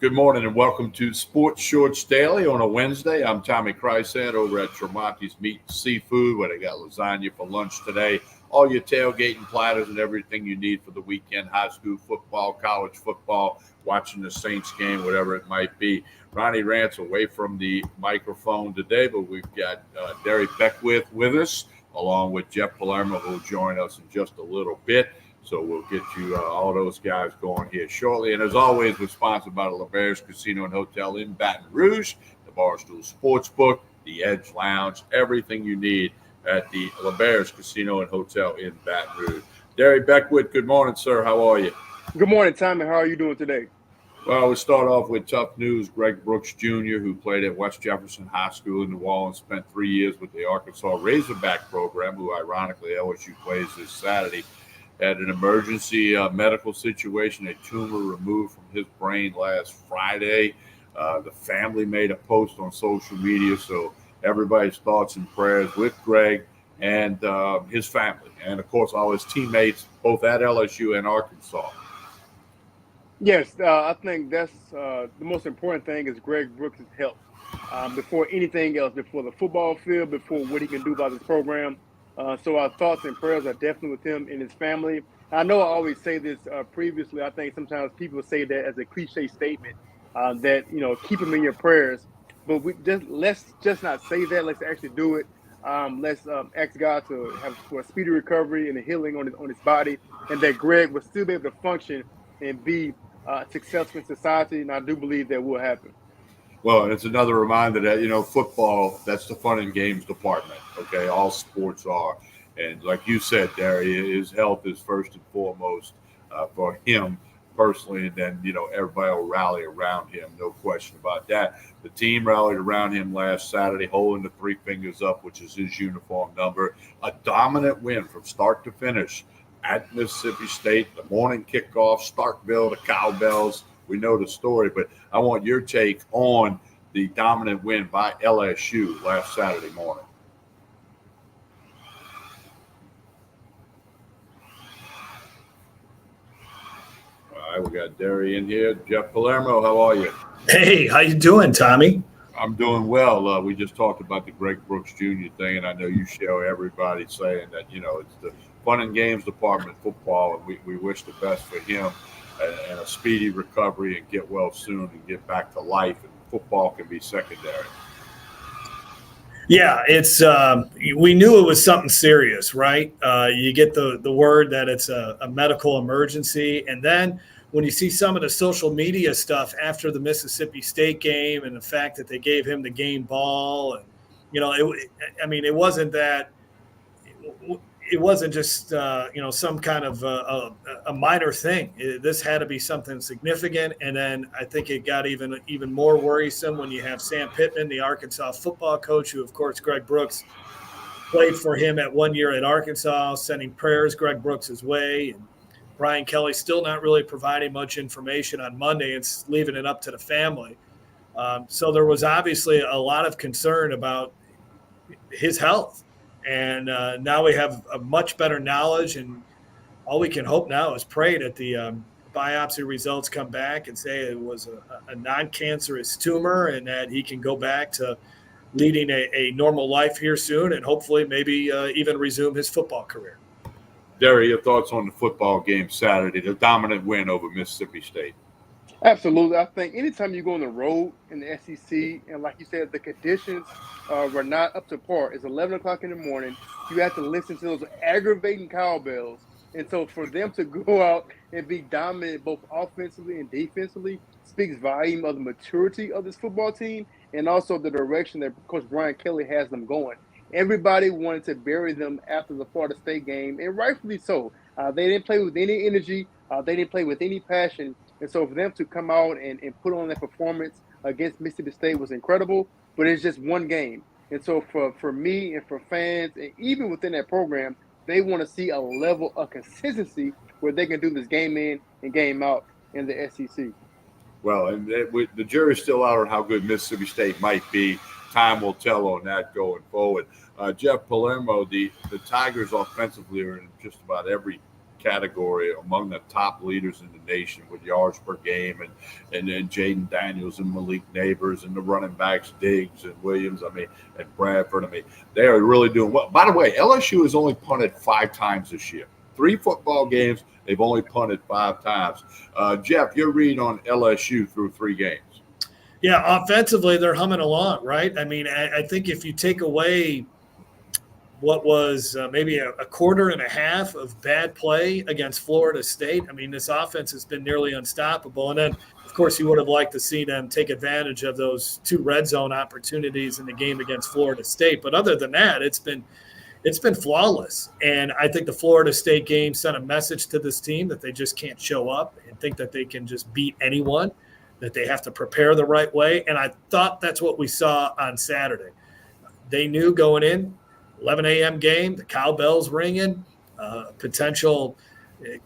Good morning and welcome to Sports Shorts Daily on a Wednesday. I'm Tommy Kreisand over at Tremonti's Meat and Seafood, where they got lasagna for lunch today. All your tailgating platters and everything you need for the weekend, high school football, college football, watching the Saints game, whatever it might be. Ronnie Rance away from the microphone today, but we've got Derry Beckwith with us, along with Jeff Palermo, who will join us in just a little bit. So we'll get you all those guys going here shortly. And as always, we're sponsored by the LeBears Casino and Hotel in Baton Rouge, the Barstool Sportsbook, the Edge Lounge, everything you need at the LeBears Casino and Hotel in Baton Rouge. Derry Beckwith, good morning, sir. How are you? Good morning, Tommy. How are you doing today? Well, we start off with tough news. Greg Brooks Jr., who played at West Jefferson High School in New Orleans, spent 3 years with the Arkansas Razorback program, who ironically LSU plays this Saturday, had an emergency medical situation, a tumor removed from his brain last Friday. The family made a post on social media, so everybody's thoughts and prayers with Greg and his family, and of course all his teammates, both at LSU and Arkansas. Yes, I think that's the most important thing is Greg Brooks' health. Before anything else, before the football field, before what he can do about this program. So our thoughts and prayers are definitely with him and his family. I know I always say this previously. I think sometimes people say that as a cliche statement that, keep him in your prayers. But let's just not say that. Let's actually do it. Let's ask God to have for a speedy recovery and a healing on his body, and that Greg will still be able to function and be successful in society. And I do believe that will happen. Well, it's another reminder that, football, that's the fun and games department, okay? All sports are. And like you said, Derry, his health is first and foremost for him personally, and then, everybody will rally around him, no question about that. The team rallied around him last Saturday, holding the three fingers up, which is his uniform number. A dominant win from start to finish at Mississippi State, the morning kickoff, Starkville, the Cowbells. We know the story, but I want your take on the dominant win by LSU last Saturday morning. All right, we got Derry in here. Jeff Palermo, how are you? Hey, how you doing, Tommy? I'm doing well. We just talked about the Greg Brooks Jr. thing, and I know you share everybody saying that, it's the fun and games department of football, and we wish the best for him. And a speedy recovery and get well soon and get back to life, and football can be secondary. Yeah, it's we knew it was something serious, right? You get the word that it's a medical emergency, and then when you see some of the social media stuff after the Mississippi State game and the fact that they gave him the game ball, and it wasn't that. It wasn't just some kind of a minor thing. This had to be something significant, and then I think it got even more worrisome when you have Sam Pittman, the Arkansas football coach, who of course Greg Brooks played for him at 1 year at Arkansas, sending prayers Greg Brooks' way, and Brian Kelly still not really providing much information on Monday. It's leaving it up to the family. So there was obviously a lot of concern about his health. And now we have a much better knowledge, and all we can hope now is pray that the biopsy results come back and say it was a non-cancerous tumor and that he can go back to leading a normal life here soon and hopefully maybe even resume his football career. Derry, your thoughts on the football game Saturday, the dominant win over Mississippi State? Absolutely. I think anytime you go on the road in the SEC, and like you said, the conditions were not up to par. It's 11 o'clock in the morning. You have to listen to those aggravating cowbells. And so for them to go out and be dominant both offensively and defensively speaks volume of the maturity of this football team and also the direction that Coach Brian Kelly has them going. Everybody wanted to bury them after the Florida State game, and rightfully so. They didn't play with any energy. They didn't play with any passion. And so for them to come out and put on that performance against Mississippi State was incredible, but it's just one game. And so for me and for fans, and even within that program, they want to see a level of consistency where they can do this game in and game out in the SEC. Well, and the jury's still out on how good Mississippi State might be. Time will tell on that going forward. Jeff Palermo, the Tigers offensively are in just about every category among the top leaders in the nation with yards per game, and then Jaden Daniels and Malik Neighbors and the running backs Diggs and Williams. I mean, and Bradford. I mean, they are really doing well. By the way, LSU has only punted 5 times this year. 3 football games, they've only punted 5 times. Jeff, your read on LSU through 3 games? Yeah, offensively, they're humming along, right? I mean, I think if you take away what was maybe a quarter and a half of bad play against Florida State, I mean, this offense has been nearly unstoppable. And then, of course, you would have liked to see them take advantage of those 2 red zone opportunities in the game against Florida State. But other than that, it's been flawless. And I think the Florida State game sent a message to this team that they just can't show up and think that they can just beat anyone, that they have to prepare the right way. And I thought that's what we saw on Saturday. They knew going in, 11 a.m. game, the cowbells ringing, it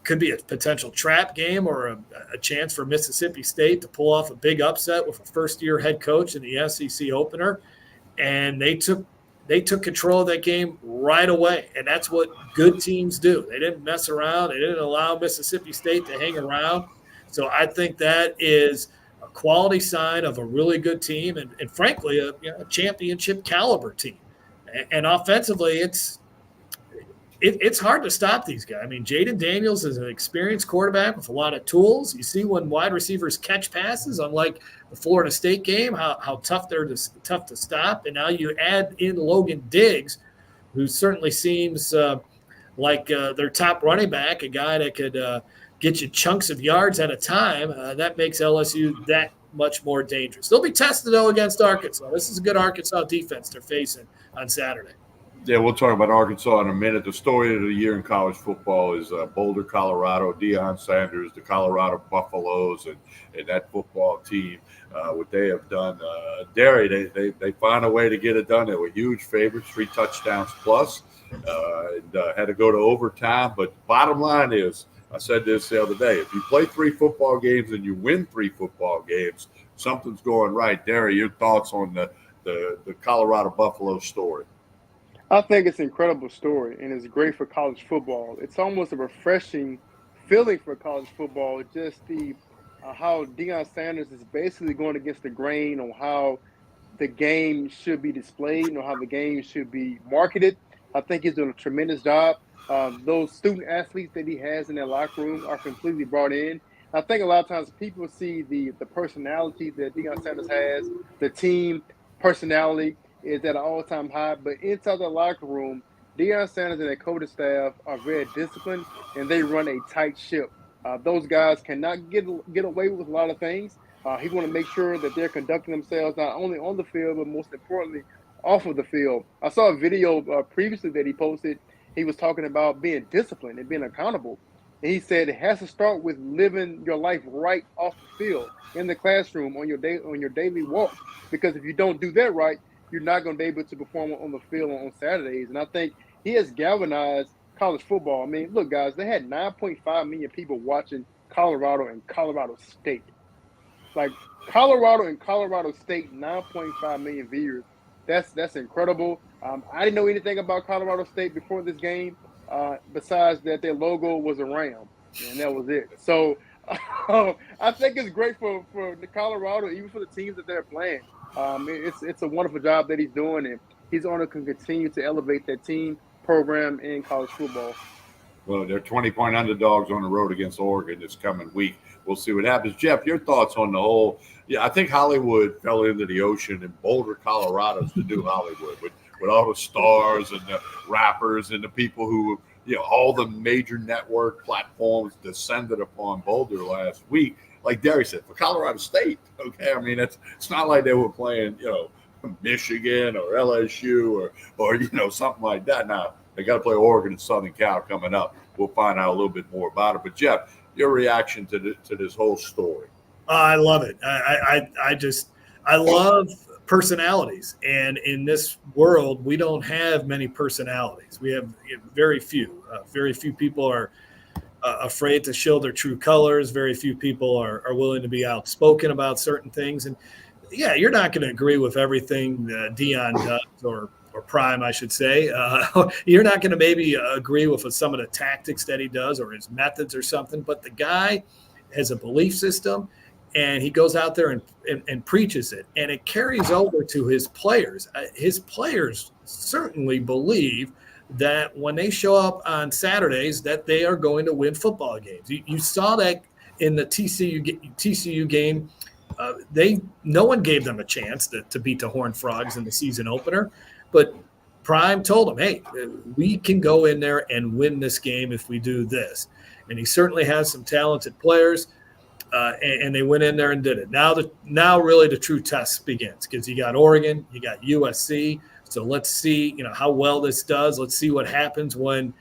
could be a potential trap game or a chance for Mississippi State to pull off a big upset with a first-year head coach in the SEC opener. And they took control of that game right away, and that's what good teams do. They didn't mess around. They didn't allow Mississippi State to hang around. So I think that is a quality sign of a really good team and frankly, a championship caliber team. And offensively, it's hard to stop these guys. I mean, Jaden Daniels is an experienced quarterback with a lot of tools. You see when wide receivers catch passes, unlike the Florida State game, how tough they're tough to stop. And now you add in Logan Diggs, who certainly seems like their top running back, a guy that could get you chunks of yards at a time. That makes LSU that much more dangerous. They'll be tested, though, against Arkansas. This is a good Arkansas defense they're facing on Saturday. Yeah, we'll talk about Arkansas in a minute. The story of the year in college football is Boulder, Colorado, Deion Sanders, the Colorado Buffaloes, and that football team, what they have done. Derry, they find a way to get it done. They were huge favorites, 3 touchdowns plus, and had to go to overtime. But bottom line is, I said this the other day, if you play 3 football games and you win 3 football games, something's going right. Derry, your thoughts on the Colorado Buffalo story? I think it's an incredible story, and it's great for college football. It's almost a refreshing feeling for college football, just how Deion Sanders is basically going against the grain on how the game should be displayed and how the game should be marketed. I think he's doing a tremendous job. Those student athletes that he has in their locker room are completely brought in. I think a lot of times people see the personality that Deion Sanders has, the team personality is at an all-time high, but inside the locker room, Deion Sanders and their coaching staff are very disciplined, and they run a tight ship. Those guys cannot get away with a lot of things. He want to make sure that they're conducting themselves not only on the field, but most importantly, off of the field. I saw a video previously that he posted. He was talking about being disciplined and being accountable. And he said it has to start with living your life right off the field, in the classroom, on your daily walk. Because if you don't do that right, you're not going to be able to perform on the field on Saturdays. And I think he has galvanized college football. I mean, look, guys, they had 9.5 million people watching Colorado and Colorado State. Like, Colorado and Colorado State, 9.5 million viewers. That's incredible. I didn't know anything about Colorado State before this game, besides that their logo was a ram, and that was it. So I think it's great for the Colorado, even for the teams that they're playing. It's a wonderful job that he's doing, and he's going to continue to elevate that team program in college football. Well, they're 20-point underdogs on the road against Oregon this coming week. We'll see what happens. Jeff, your thoughts on the whole? Yeah, I think Hollywood fell into the ocean, and Boulder, Colorado's the new Hollywood with all the stars and the rappers and the people who, all the major network platforms descended upon Boulder last week. Like Derry said, for Colorado State, okay, I mean, it's not like they were playing, Michigan or LSU or something like that. Now, they got to play Oregon and Southern Cal coming up. We'll find out a little bit more about it. But, Jeff, your reaction to this whole story? I love it. I love personalities. And in this world, we don't have many personalities. We have very few. Very few people are afraid to show their true colors. Very few people are willing to be outspoken about certain things. And, yeah, you're not going to agree with everything Deion does or or Prime, I should say. You're not going to maybe agree with some of the tactics that he does or his methods or something, but the guy has a belief system, and he goes out there and preaches it, and it carries over to his players. His players certainly believe that when they show up on Saturdays that they are going to win football games. You saw that in the TCU game. No one gave them a chance to beat the Horned Frogs in the season opener, but Prime told them, hey, we can go in there and win this game if we do this. And he certainly has some talented players, and they went in there and did it. Now really the true test begins, because you got Oregon, you got USC. So let's see, how well this does. Let's see what happens when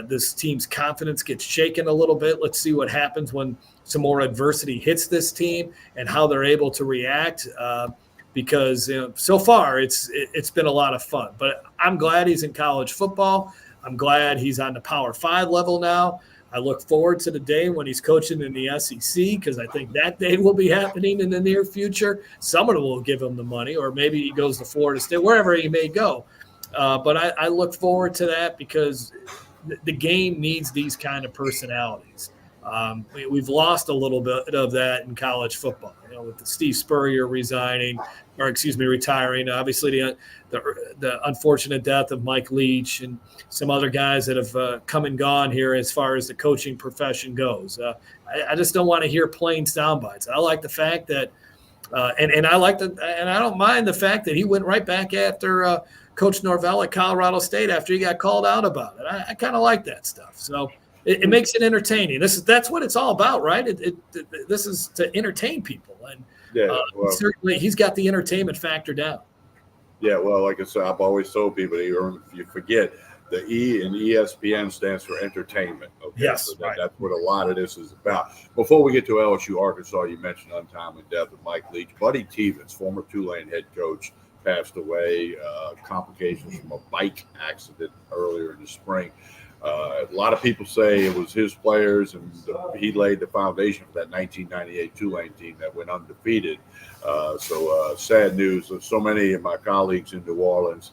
this team's confidence gets shaken a little bit. Let's see what happens when some more adversity hits this team and how they're able to react. Because so far it's been a lot of fun. But I'm glad he's in college football. I'm glad he's on the Power 5 level now. I look forward to the day when he's coaching in the SEC, because I think that day will be happening in the near future. Someone will give him the money, or maybe he goes to Florida State, wherever he may go. But I look forward to that, because the game needs these kind of personalities. We've lost a little bit of that in college football, with the Steve Spurrier retiring. Obviously, the unfortunate death of Mike Leach and some other guys that have come and gone here as far as the coaching profession goes. I just don't want to hear plain sound bites. I like the fact that, and I don't mind the fact that he went right back after Coach Norvell at Colorado State after he got called out about it. I kind of like that stuff. So it makes it entertaining. That's what it's all about, right? This is to entertain people, and certainly he's got the entertainment factor down. Yeah, well, like I said, I've always told people, if you forget, the E in ESPN stands for entertainment. Okay? Yes, so right. That's what a lot of this is about. Before we get to LSU, Arkansas, you mentioned untimely death of Mike Leach. Buddy Tevens, former Tulane head coach, passed away. Complications from a bike accident earlier in the spring. A lot of people say it was his players, and he laid the foundation for that 1998 Tulane team that went undefeated. So sad news. So many of my colleagues in New Orleans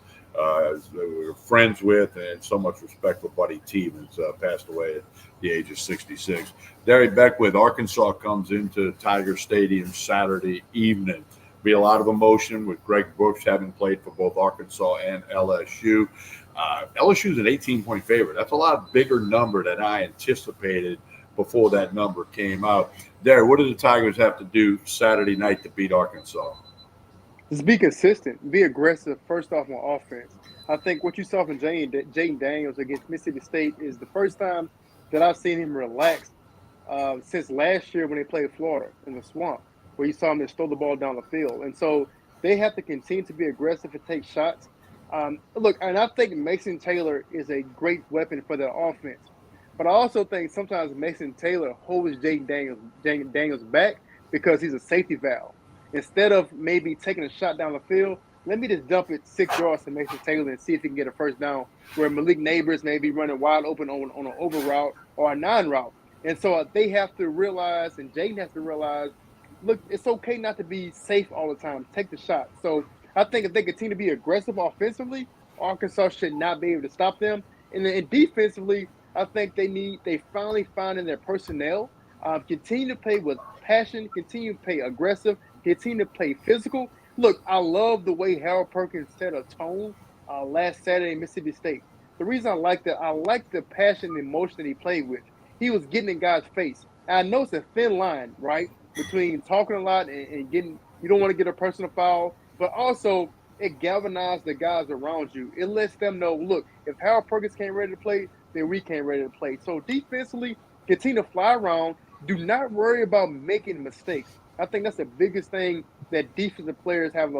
we were friends with, and so much respect for Buddy Tevens, passed away at the age of 66. Derek Beckwith, Arkansas comes into Tiger Stadium Saturday evening. Be a lot of emotion with Greg Brooks having played for both Arkansas and LSU. LSU's an 18-point favorite. That's a lot bigger number than I anticipated before that number came out. Derek, what do the Tigers have to do Saturday night to beat Arkansas? Just be consistent, be aggressive, first off on offense. I think what you saw from Jaden Daniels against Mississippi State is the first time that I've seen him relax since last year when they played Florida in the Swamp, where you saw him just throw the ball down the field. And so they have to continue to be aggressive and take shots. Look, and I think Mason Taylor is a great weapon for their offense. But I also think sometimes Mason Taylor holds Jaden Daniels back because he's a safety valve. Instead of maybe taking a shot down the field, let me just dump it 6 yards to Mason Taylor and see if he can get a first down, where Malik Neighbors may be running wide open on an over route or a non-route. And so they have to realize, and Jaden has to realize, look, it's okay not to be safe all the time. Take the shot. So I think if they continue to be aggressive offensively, Arkansas should not be able to stop them. And then defensively, I think they finally find in their personnel, continue to play with passion, continue to play aggressive, continue to play physical. Look, I love the way Harold Perkins set a tone last Saturday in Mississippi State. The reason I like that, I like the passion and emotion that he played with. He was getting in guys' face. And I know it's a thin line, right, between talking a lot and getting – you don't want to get a personal foul, but also it galvanized the guys around you. It lets them know, look, if Harold Perkins came ready to play, then we came ready to play. So defensively, continue to fly around. Do not worry about making mistakes. I think that's the biggest thing that defensive players have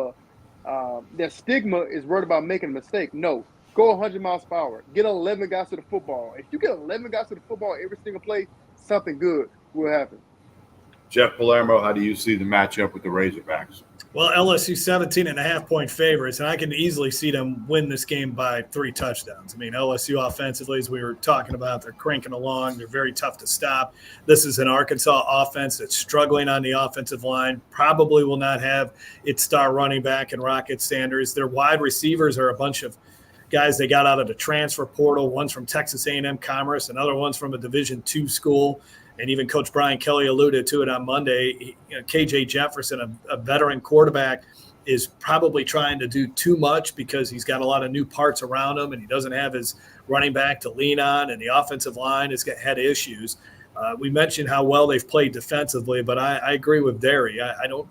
their stigma is worried about making a mistake. No, go 100 miles per hour. Get 11 guys to the football. If you get 11 guys to the football every single play, something good will happen. Jeff Palermo, how do you see the matchup with the Razorbacks? Well, LSU 17.5-point favorites, and I can easily see them win this game by 3 touchdowns. I mean, LSU offensively, as we were talking about, they're cranking along. They're very tough to stop. This is an Arkansas offense that's struggling on the offensive line, probably will not have its star running back in Rocket Sanders. Their wide receivers are a bunch of guys they got out of the transfer portal. One's from Texas A&M Commerce, another one's from a Division II school. And even Coach Brian Kelly alluded to it on Monday. KJ Jefferson, a veteran quarterback, is probably trying to do too much because he's got a lot of new parts around him and he doesn't have his running back to lean on, and the offensive line has had issues. We mentioned how well they've played defensively, but I agree with Derry. I don't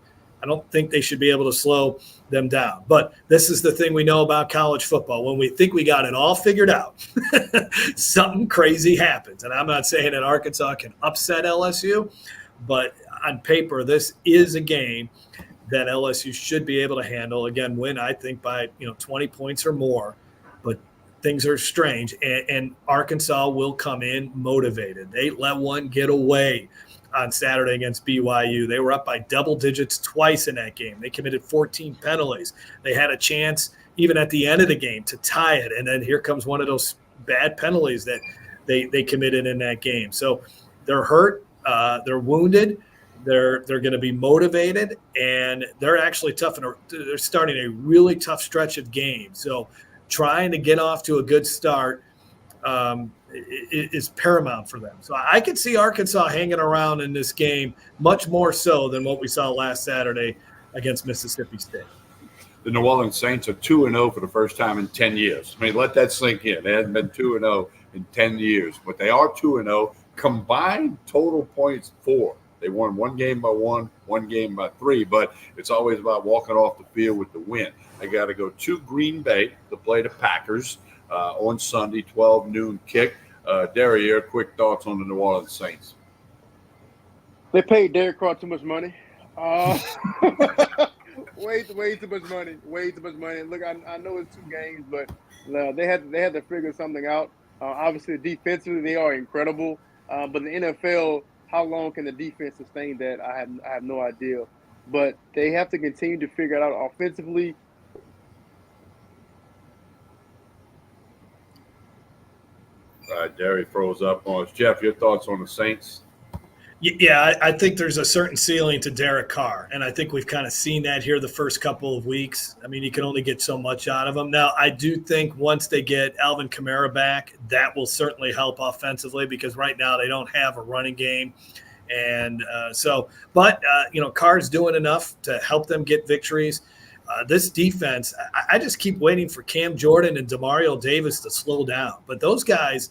think they should be able to slow them down. But this is the thing we know about college football. When we think we got it all figured out, something crazy happens. And I'm not saying that Arkansas can upset LSU, but on paper, this is a game that LSU should be able to handle. Again, win, I think, by 20 points or more. But things are strange, and Arkansas will come in motivated. They let one get away on Saturday against BYU. They were up by double digits twice in that game. They committed 14 penalties. They had a chance even at the end of the game to tie it, and then here comes one of those bad penalties that they committed in that game. So they're hurt, they're wounded, they're going to be motivated, and they're actually tough. And they're starting a really tough stretch of games. So trying to get off to a good start is paramount for them. So I could see Arkansas hanging around in this game much more so than what we saw last Saturday against Mississippi State. The New Orleans Saints are 2-0 for the first time in 10 years. I mean, let that sink in. They hadn't been 2-0 in 10 years, but they are 2-0. Combined total points 4. They won one game by 1, one game by 3, but it's always about walking off the field with the win. They got to go to Green Bay to play the Packers on Sunday, 12 noon kick. Derriere, quick thoughts on the New Orleans Saints. They paid Derek Carr too much money. Way too much money. Way too much money. Look, I know it's 2 games, but they had to figure something out. Obviously, defensively, they are incredible. But in the NFL, how long can the defense sustain that? I have no idea. But they have to continue to figure it out offensively. Derry froze up on us. Jeff, your thoughts on the Saints? Yeah, I think there's a certain ceiling to Derek Carr, and I think we've kind of seen that here the first couple of weeks. I mean, you can only get so much out of him. Now, I do think once they get Alvin Kamara back, that will certainly help offensively because right now they don't have a running game. And Carr's doing enough to help them get victories. This defense, I just keep waiting for Cam Jordan and Demario Davis to slow down. But those guys,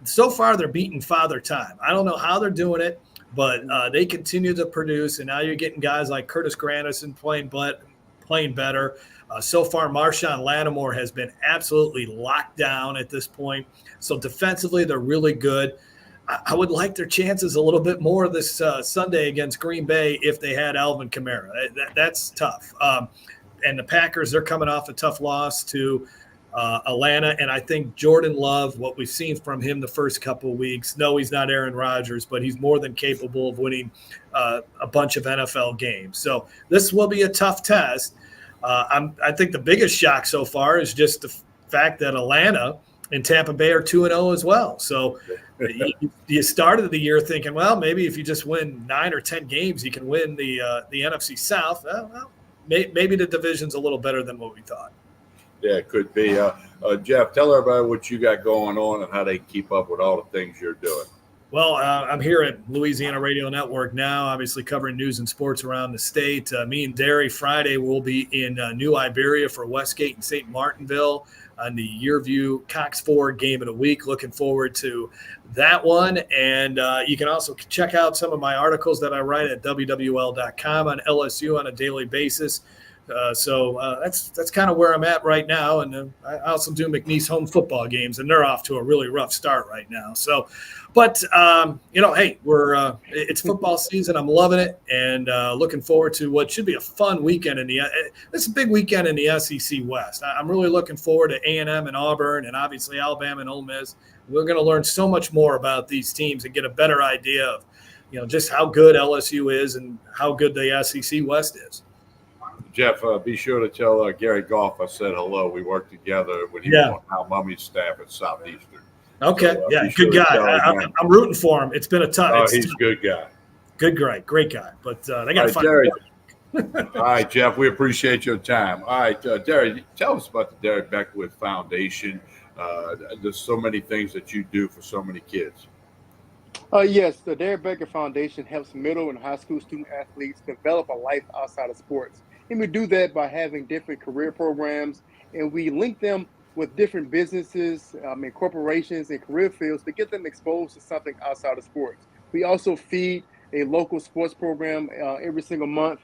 so far, they're beating Father Time. I don't know how they're doing it, but they continue to produce. And now you're getting guys like Curtis Granderson playing better. So far, Marshawn Lattimore has been absolutely locked down at this point. So defensively, they're really good. I would like their chances a little bit more this Sunday against Green Bay if they had Alvin Kamara. That's tough. And the Packers, they're coming off a tough loss to Atlanta. And I think Jordan Love, what we've seen from him the first couple of weeks, no, he's not Aaron Rodgers, but he's more than capable of winning a bunch of NFL games. So this will be a tough test. I think the biggest shock so far is just the fact that Atlanta and Tampa Bay are 2-0 as well. So you started the year thinking, well, maybe if you just win 9 or 10 games, you can win the NFC South. Well, maybe the division's a little better than what we thought. Yeah, it could be. Jeff, tell everybody what you got going on and how they keep up with all the things you're doing. Well, I'm here at Louisiana Radio Network now, obviously covering news and sports around the state. Me and Derry Friday will be in New Iberia for Westgate and St. Martinville on the Yearview Cox Ford game of the week. Looking forward to that one. And you can also check out some of my articles that I write at WWL.com on LSU on a daily basis. So that's kind of where I'm at right now. And I also do McNeese home football games, and they're off to a really rough start right now. So, but hey, it's football season. I'm loving it, and looking forward to what should be a fun weekend it's a big weekend in the SEC West. I'm really looking forward to A&M and Auburn, and obviously Alabama and Ole Miss. We're going to learn so much more about these teams and get a better idea of, just how good LSU is and how good the SEC West is. Jeff, be sure to tell Gary Goff I said hello. We worked together when he Yeah. was on Al Mummy's staff at Southeastern. Okay. So, Yeah. be sure Good to guy. tell him. I'm rooting for him. It's been a tough. Oh, it's he's a good guy. good, great guy. But they All got to right, find. Derek. All right, Jeff, we appreciate your time. All right, Derek, tell us about the Derek Beckwith Foundation. There's so many things that you do for so many kids. Yes, the Derek Becker Foundation helps middle and high school student athletes develop a life outside of sports. And we do that by having different career programs, and we link them with different businesses and corporations and career fields to get them exposed to something outside of sports. We also feed a local sports program every single month.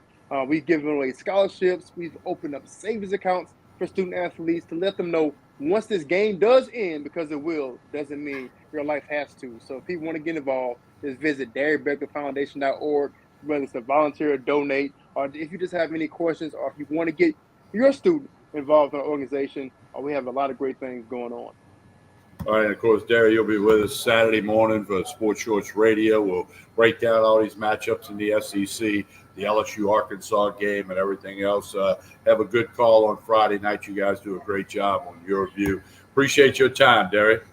We've given away scholarships. We've opened up savings accounts for student athletes to let them know once this game does end, because it will, doesn't mean your life has to. So if people want to get involved, just visit DerrickBeckerFoundation.org, whether it's to volunteer or donate, or if you just have any questions, or if you want to get your student involved in our organization, we have a lot of great things going on. All right, and of course, Derek, you'll be with us Saturday morning for Sports Shorts Radio. We'll break down all these matchups in the SEC, the LSU Arkansas game, and everything else. Have a good call on Friday night. You guys do a great job on your view. Appreciate your time, Derek.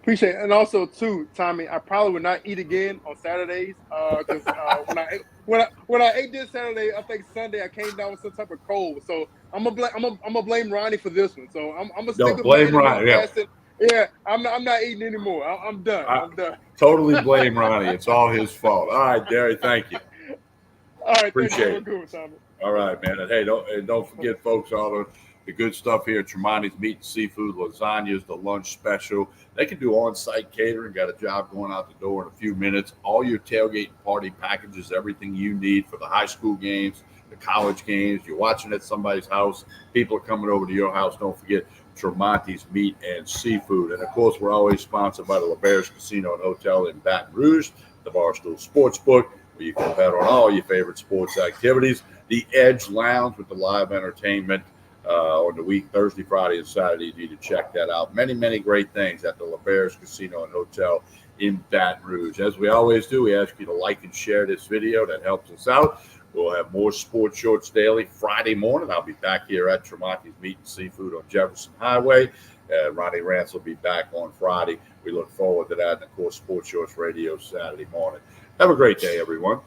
Appreciate it. And also, too, Tommy, I probably would not eat again on Saturdays because when I ate this Saturday, I think Sunday I came down with some type of cold. So I'm gonna blame Ronnie for this one. So I'm gonna stick with blame Ronnie. Yeah, I'm not eating anymore. I'm done. I'm done. Totally blame Ronnie. It's all his fault. All right, Derek, thank you. All right, Appreciate it. Good, Tommy. All right, man. And hey, don't forget, folks, all the good stuff here at Tremonti's Meat and Seafood. Lasagnas, the lunch special. They can do on-site catering. Got a job going out the door in a few minutes. All your tailgate and party packages, everything you need for the high school games, the college games. You're watching at somebody's house. People are coming over to your house. Don't forget Tremonti's Meat and Seafood. And, of course, we're always sponsored by the LeBears Casino and Hotel in Baton Rouge, the Barstool Sportsbook, where you can bet on all your favorite sports activities. The Edge Lounge with the live entertainment on the week, Thursday, Friday, and Saturday. You need to check that out. Many, many great things at the LeBears Casino and Hotel in Baton Rouge. As we always do, we ask you to like and share this video. That helps us out. We'll have more Sports Shorts Daily Friday morning. I'll be back here at Tremonti's Meat and Seafood on Jefferson Highway. Ronnie Rance will be back on Friday. We look forward to that. And, of course, Sports Shorts Radio Saturday morning. Have a great day, everyone.